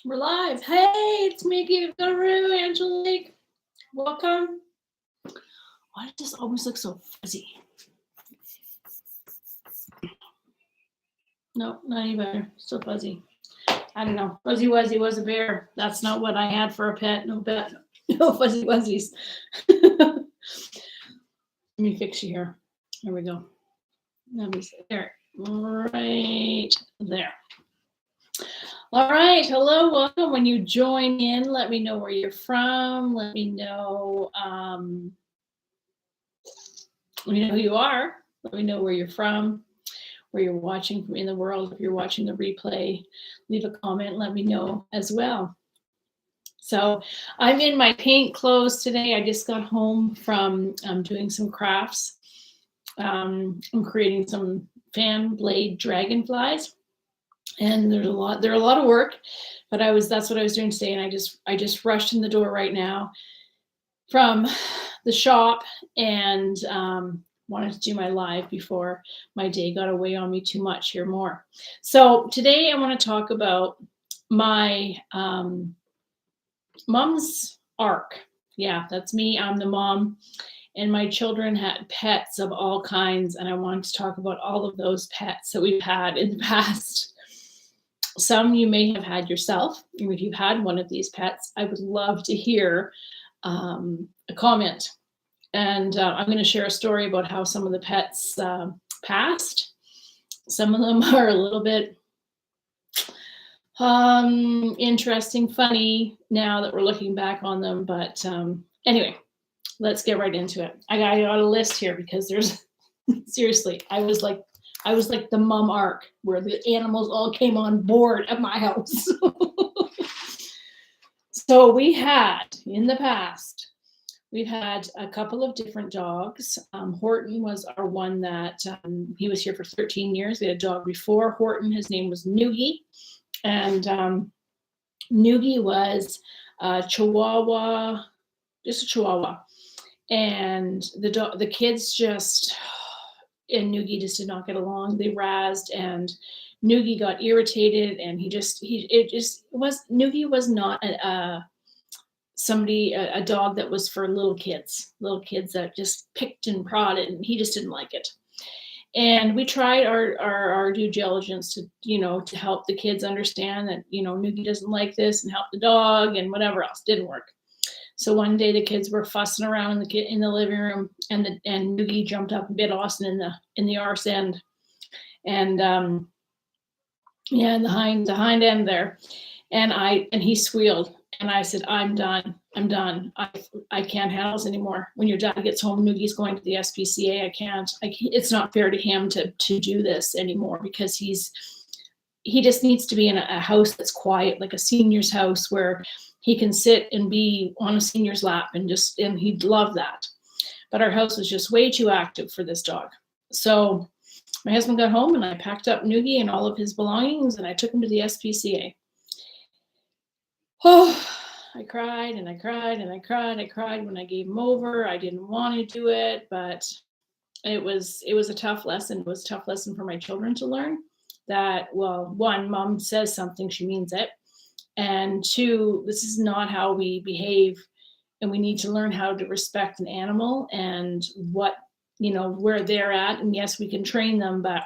We're live. Hey, it's Mickey Guru, Angelique. Welcome. Why does this always look so fuzzy? No, not any better. Still fuzzy. I don't know. Fuzzy Wuzzy was a bear. That's not what I had for a pet. No pet. No fuzzy wuzzies. Let me fix you here. There we go. Let me see. There. Right there. All right. Hello. Welcome. When you join in, let me know where you're from. Let me know who you are. Let me know where you're from, where you're watching from in the world. If you're watching the replay, leave a comment. Let me know as well. So I'm in my paint clothes today. I just got home from doing some crafts. I'm creating some fan blade dragonflies, and they're a lot of work, but that's what I was doing today, and I just rushed in the door right now from the shop and wanted to do my live before my day got away on me too much. Hear more. So today I want to talk about my mom's arc. Yeah, that's me. I'm the mom, and my children had pets of all kinds, and I wanted to talk about all of those pets that we've had in the past. Some you may have had yourself, and if you've had one of these pets, I would love to hear a comment. And I'm going to share a story about how some of the pets passed. Some of them are a little bit interesting, funny now that we're looking back on them. But anyway, let's get right into it. I got a list here because there's seriously, I was like the mom arc where the animals all came on board at my house. So we had in the past, we've had a couple of different dogs. Horton was our one that he was here for 13 years. We had a dog before Horton. His name was Noogie. And Noogie was a Chihuahua, just a Chihuahua. And the kids and Noogie just did not get along. They razzed, and Noogie got irritated, and Noogie was not a dog that was for little kids that just picked and prodded, and he just didn't like it. And we tried our due diligence to help the kids understand that, Noogie doesn't like this, and help the dog and whatever else. Didn't work. So one day the kids were fussing around in the living room, and Noogie jumped up and bit Austin in the arse end, and in the hind end there, and he squealed, and I said, I'm done. I can't handle this anymore. When your dad gets home, Noogie's going to the SPCA. I can't. It's not fair to him to do this anymore, because he just needs to be in a house that's quiet, like a senior's house, where he can sit and be on a senior's lap, and he'd love that. But our house was just way too active for this dog. So my husband got home, and I packed up Noogie and all of his belongings, and I took him to the SPCA. Oh, I cried and I cried and I cried. I cried when I gave him over. I didn't want to do it, but it was a tough lesson. It was a tough lesson for my children to learn that, well, one, mom says something, she means it. And two, this is not how we behave, and we need to learn how to respect an animal and where they're at. And yes, we can train them, but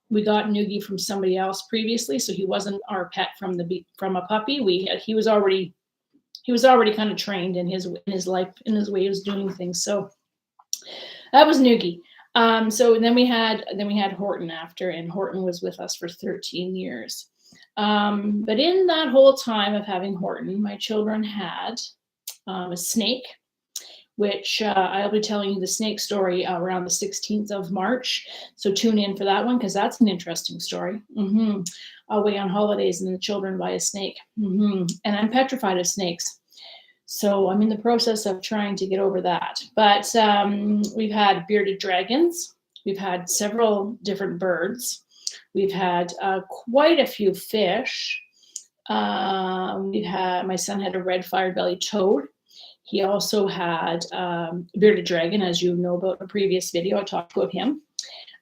we got Noogie from somebody else previously, so he wasn't our pet from a puppy. He was already kind of trained in his life, in his way of doing things. So that was Noogie. So then we had Horton after, and Horton was with us for 13 years. But in that whole time of having Horton, my children had a snake, which I'll be telling you the snake story around the 16th of March. So tune in for that one, because that's an interesting story. Away on holidays, and the children buy a snake. And I'm petrified of snakes. So I'm in the process of trying to get over that. But we've had bearded dragons. We've had several different birds. We've had quite a few fish. My son had a red fire-bellied toad. He also had a bearded dragon, as you know about in a previous video. I talked about him.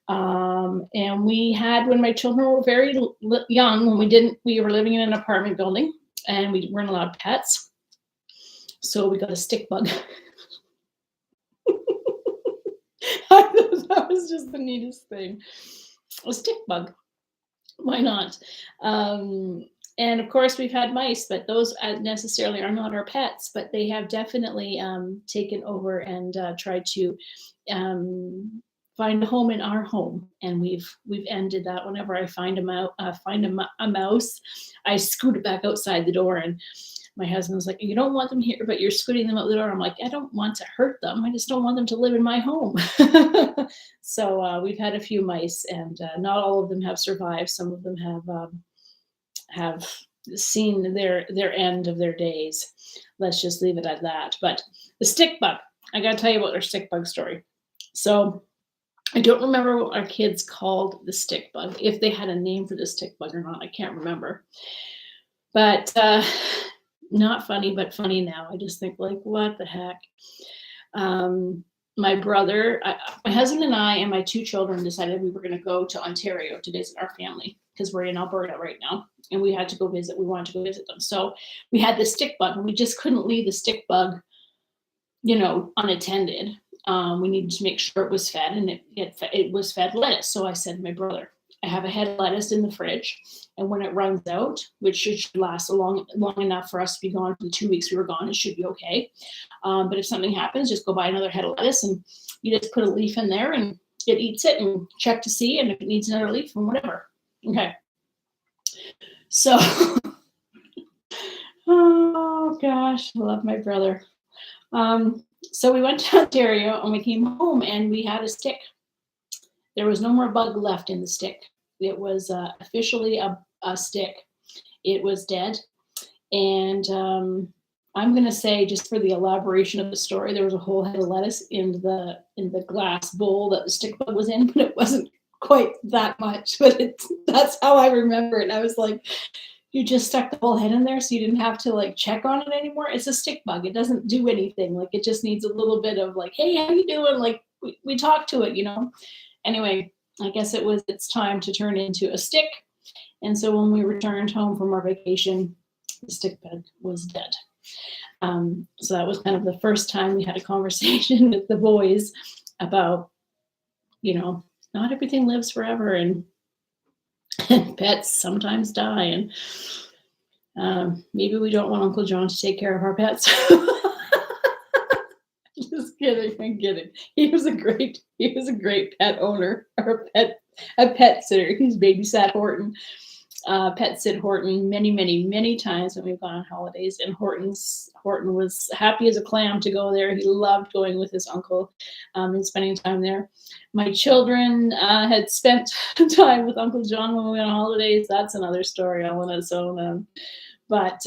And we had, when my children were very young, we were living in an apartment building. and we weren't allowed pets. So we got a stick bug. I thought that was just the neatest thing. A stick bug. Why not? And of course, we've had mice, but those necessarily are not our pets, but they have definitely taken over and tried to find a home in our home, and we've ended that. Whenever I find a mouse, I scoot it back outside the door, and my husband's like, "You don't want them here, but you're scooting them out the door." I'm like, "I don't want to hurt them. I just don't want them to live in my home." So we've had a few mice, and not all of them have survived. Some of them have seen their end of their days. Let's just leave it at that. But the stick bug, I got to tell you about our stick bug story. So I don't remember what our kids called the stick bug, if they had a name for the stick bug or not. I can't remember. But not funny, but funny now. I just think, like, what the heck? My brother, my husband and I and my two children decided we were going to go to Ontario to visit our family because we're in Alberta right now, and we had to go visit. We wanted to go visit them. So we had this stick bug, and we just couldn't leave the stick bug, unattended. We needed to make sure it was fed, and it was fed lettuce. So I said to my brother, I have a head of lettuce in the fridge, and when it runs out, which should last long enough for us to be gone for the 2 weeks we were gone, it should be okay. But if something happens, just go buy another head of lettuce, and you just put a leaf in there, and it eats it, and check to see, and if it needs another leaf, and whatever. Okay. So, oh gosh, I love my brother. So we went to Ontario, and we came home, and we had a stick. There was no more bug left in the stick. It was officially a stick. It was dead. And I'm going to say, just for the elaboration of the story, there was a whole head of lettuce in the glass bowl that the stick bug was in, but it wasn't quite that much. But that's how I remember it. And I was like, you just stuck the whole head in there so you didn't have to like check on it anymore. It's a stick bug. It doesn't do anything. Like, it just needs a little bit of like, hey, how you doing? Like, we talk to it, Anyway, I guess it's time to turn into a stick. And so when we returned home from our vacation, the stick bug was dead. So that was kind of the first time we had a conversation with the boys about, not everything lives forever, and pets sometimes die, and maybe we don't want Uncle John to take care of our pets. Just kidding. I'm kidding. He was a great pet owner, or a pet sitter. He's babysat Horton, pet sit Horton many, many, many times when we've gone on holidays. And Horton was happy as a clam to go there. He loved going with his uncle and spending time there. My children had spent time with Uncle John when we went on holidays. That's another story all on its own. But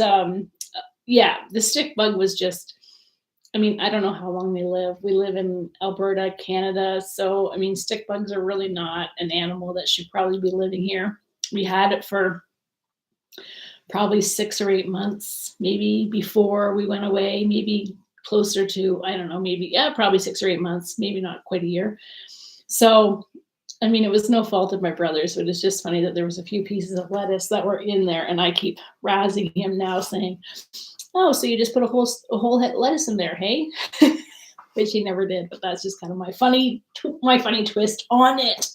yeah, the stick bug was just, I don't know how long they live. We live in Alberta, Canada. So, stick bugs are really not an animal that should probably be living here. We had it for probably 6 or 8 months, maybe, before we went away, maybe closer to, I don't know, probably 6 or 8 months, maybe not quite a year. So, it was no fault of my brother's, but it's just funny that there was a few pieces of lettuce that were in there, and I keep razzing him now saying, oh, so you just put a whole head of lettuce in there, hey? Which he never did, but that's just kind of my funny twist on it.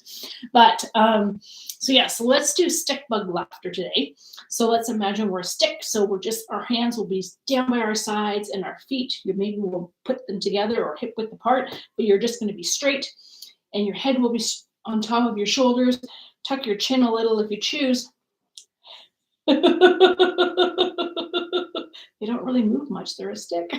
But so let's do stick bug laughter today. So let's imagine we're a stick. So our hands will be down by our sides, and our feet, maybe we'll put them together or hip width apart, but you're just going to be straight, and your head will be on top of your shoulders. Tuck your chin a little if you choose. They don't really move much. They're a stick.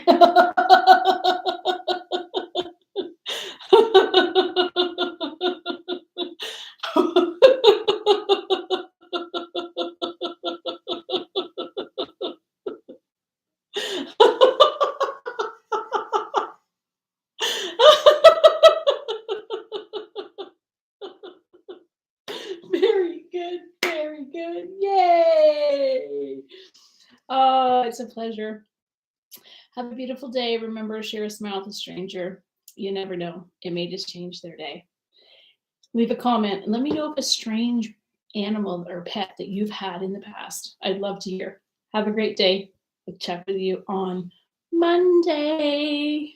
Very good. Very good. Yay. Oh, it's a pleasure. Have a beautiful day. Remember, share a smile with a stranger. You never know. It may just change their day. Leave a comment and let me know if a strange animal or pet that you've had in the past. I'd love to hear. Have a great day. We'll chat with you on Monday.